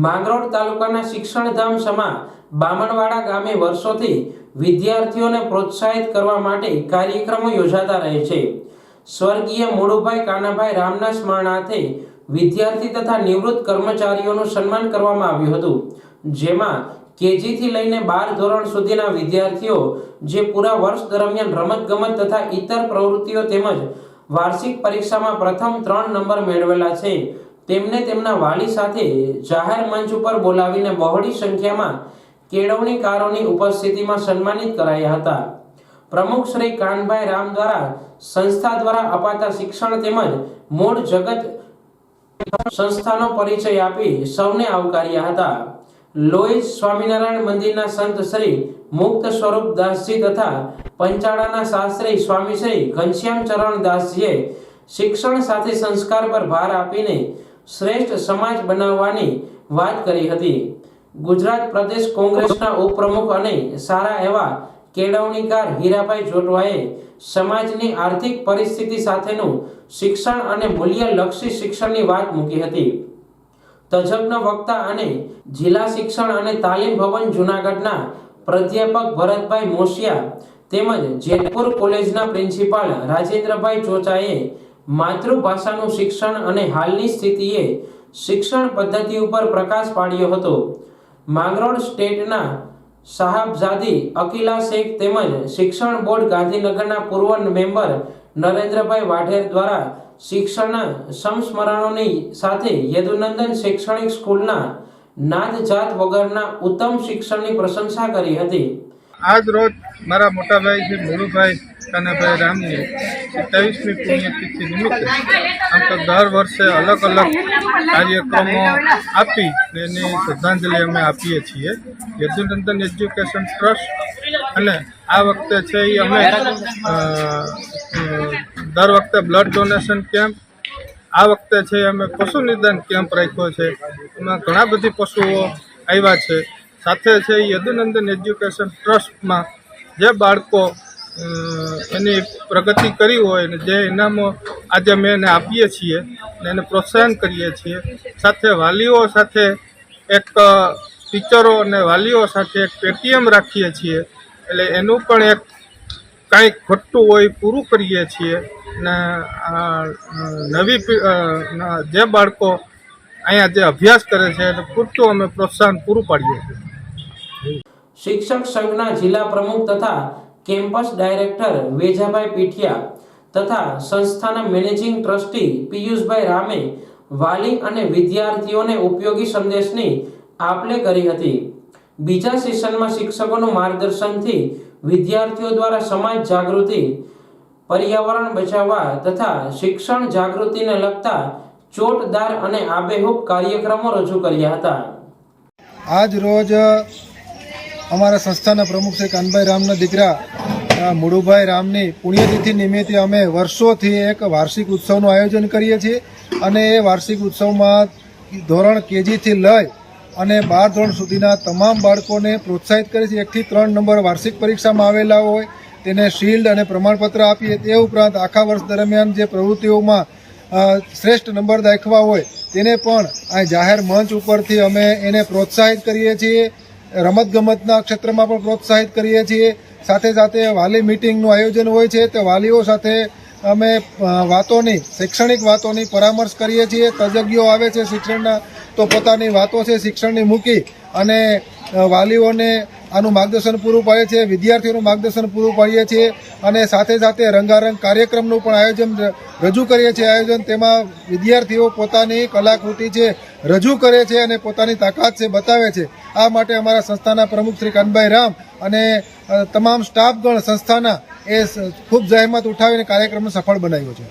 માંગરોળ તાલુકાના શિક્ષણધામ સમા બામણવાડા ગામે વર્ષોથી વિદ્યાર્થીઓને પ્રોત્સાહિત કરવા માટે કાર્યક્રમો યોજાતા રહે છે। સ્વર્ગીય મુળુભાઈ કાનાભાઈ રામના સ્મરણાર્થે વિદ્યાર્થી તથા નિવૃત્ત કર્મચારીઓનું સન્માન કરવામાં આવ્યું હતું, જેમાં કેજી થી લઈને 12 ધોરણ સુધીના વિદ્યાર્થીઓ જે પૂરા વર્ષ દરમિયાન રમતગમત તથા ઇતર પ્રવૃત્તિઓ તેમજ વાર્ષિક પરીક્ષામાં પ્રથમ 3 નંબર મેળવેલા છે તેમને તેમના વાલી સાથે જાહેર મંચ ઉપર બોલાવીને બહોળી સંખ્યામાં કેળવણીકારોની ઉપસ્થિતિમાં સન્માનિત કરાયા હતા। પ્રમુખ શ્રી કાનભાઈ રામ દ્વારા સંસ્થા દ્વારા અપાતા શિક્ષણ તેમજ મૂળ જગત સંસ્થાનો પરિચય આપી સૌને આવકાર્યા હતા। લોઈજ સ્વામિનારાયણ મંદિરના સંત શ્રી મુક્ત સ્વરૂપ દાસજી તથા પંચાળાના શાસ્ત્રી સ્વામી શ્રી ઘનશ્યામ ચરણ દાસજીએ શિક્ષણ સાથે સંસ્કાર પર ભાર આપીને શ્રેષ્ઠ સમાજ બનાવવાની વાત કરી હતી। ગુજરાત પ્રદેશ કોંગ્રેસના ઉપપ્રમુખ અને સારા એવા કેળવણીકાર હીરાભાઈ જોટવાએ સમાજની આર્થિક પરિસ્થિતિ સાથેનું શિક્ષણ અને મૂલ્યલક્ષી શિક્ષણની વાત મૂકી હતી। તજજ્ઞ વક્તા અને જિલ્લા શિક્ષણ અને તાલીમ ભવન જૂનાગઢના પ્રાધ્યાપક ભરતભાઈ મોશિયા તેમજ જેતપુર કોલેજના પ્રિન્સિપાલ રાજેન્દ્રભાઈ ચોચાએ માતૃભાષાનું શિક્ષણ અને હાલની સ્થિતિએ શિક્ષણ પદ્ધતિ ઉપર પ્રકાશ પાડ્યો હતો। માંગરોળ સ્ટેટના સાહબજાદી અકીલા શેખ તેમજ શિક્ષણ બોર્ડ ગાંધીનગરના પૂર્વ મેમ્બર નરેન્દ્રભાઈ વાઢેર દ્વારા શિક્ષણના સંસ્મરણોની સાથે યદુનંદન શૈક્ષણિક સ્કૂલના નાત જાત વગરના ઉત્તમ શિક્ષણની પ્રશંસા કરી હતી। આજ રોજ મારા મોટા ભાઈ શ્રી મુળુભાઈ કાનાભાઈ રામની 27મી પુણ્યતિથિ નિમિત્તે આમ તો દર વર્ષે અલગ અલગ કાર્યક્રમો આપી એની શ્રદ્ધાંજલિ અમે આપીએ છીએ। યદુનંદન એજ્યુકેશન ટ્રસ્ટ અને આ વખતે છે એ અમે દર વખતે બ્લડ ડોનેશન કેમ્પ, આ વખતે છે અમે પશુ નિદાન કેમ્પ રાખ્યો છે, એમાં ઘણા બધી પશુઓ આવ્યા છે। સાથે છે યદુનંદન એજ્યુકેશન ટ્રસ્ટમાં જે બાળકો એની પ્રગતિ કરી હોય ને જે ઇનામો આજે અમે એને આપીએ છીએ ને એને પ્રોત્સાહન કરીએ છીએ। સાથે વાલીઓ સાથે એક ટીચરો અને વાલીઓ સાથે એક પેટીએમ રાખીએ છીએ, એટલે એનું પણ એક કાંઈક ઘટતું હોય પૂરું કરીએ છીએ ને નવી જે બાળકો અહીંયા જે અભ્યાસ કરે છે એને પૂરતું અમે પ્રોત્સાહન પૂરું પાડીએ છીએ। શિક્ષક સંઘના જિલ્લા પ્રમુખ તથા કેમ્પસ ડાયરેક્ટર વેજાભાઈ પીઠિયા તથા સંસ્થાના મેનેજિંગ ટ્રસ્ટી પિયુષભાઈ રામે વાલી અને વિદ્યાર્થીઓને ઉપયોગી સંદેશની આપલે કરી હતી। બીજા સેશનમાં શિક્ષકોનું માર્ગદર્શનથી વિદ્યાર્થીઓ દ્વારા સમાજ જાગૃતિ, પર્યાવરણ બચાવવા તથા શિક્ષણ જાગૃતિને લગતા ચોટદાર અને આબેહૂબ કાર્યક્રમો રજૂ કર્યા હતા। આજ રોજ અમારા સંસ્થાના પ્રમુખ શ્રી કાનભાઈ રામના દીકરા મુળુભાઈ રામની પુણ્યતિથિ નિમિત્તે અમે વર્ષોથી એક વાર્ષિક ઉત્સવનું આયોજન કરીએ છીએ અને એ વાર્ષિક ઉત્સવમાં ધોરણ કેજીથી લઈ અને 12 ધોરણ સુધીના તમામ બાળકોને પ્રોત્સાહિત કરે છે। 1 થી 3 નંબર વાર્ષિક પરીક્ષામાં આવેલા હોય તેને શિલ્ડ અને પ્રમાણપત્ર આપીએ। તે ઉપરાંત આખા વર્ષ દરમિયાન જે પ્રવૃત્તિઓમાં શ્રેષ્ઠ નંબર દાખવા હોય તેને પણ આ જાહેર મંચ ઉપરથી અમે એને પ્રોત્સાહિત કરીએ છીએ। રમતગમતના ક્ષેત્રમાં પણ પ્રોત્સાહિત કરીએ છીએ। સાથે સાથે વાલી મિટિંગનું આયોજન હોય છે તો વાલીઓ સાથે અમે શૈક્ષણિક વાતોની પરામર્શ કરીએ છીએ। તજજ્ઞો આવે છે શિક્ષણના તો પોતાની વાતો છે શિક્ષણની મૂકી અને વાલીઓને આનું માર્ગદર્શન પૂરું પાડે છે, વિદ્યાર્થીઓનું માર્ગદર્શન પૂરું પાડીએ છીએ અને સાથે સાથે રંગારંગ કાર્યક્રમનું પણ આયોજન રજૂ કરીએ છીએ। તેમાં વિદ્યાર્થીઓ પોતાની કલાકૃતિ છે રજૂ કરે છે અને પોતાની તાકાત છે બતાવે છે। આ માટે અમારા સંસ્થાના પ્રમુખ શ્રી કાનભાઈ રામ અને તમામ સ્ટાફગણ સંસ્થાના એ ખૂબ જહેમત ઉઠાવીને કાર્યક્રમને સફળ બનાવ્યો છે।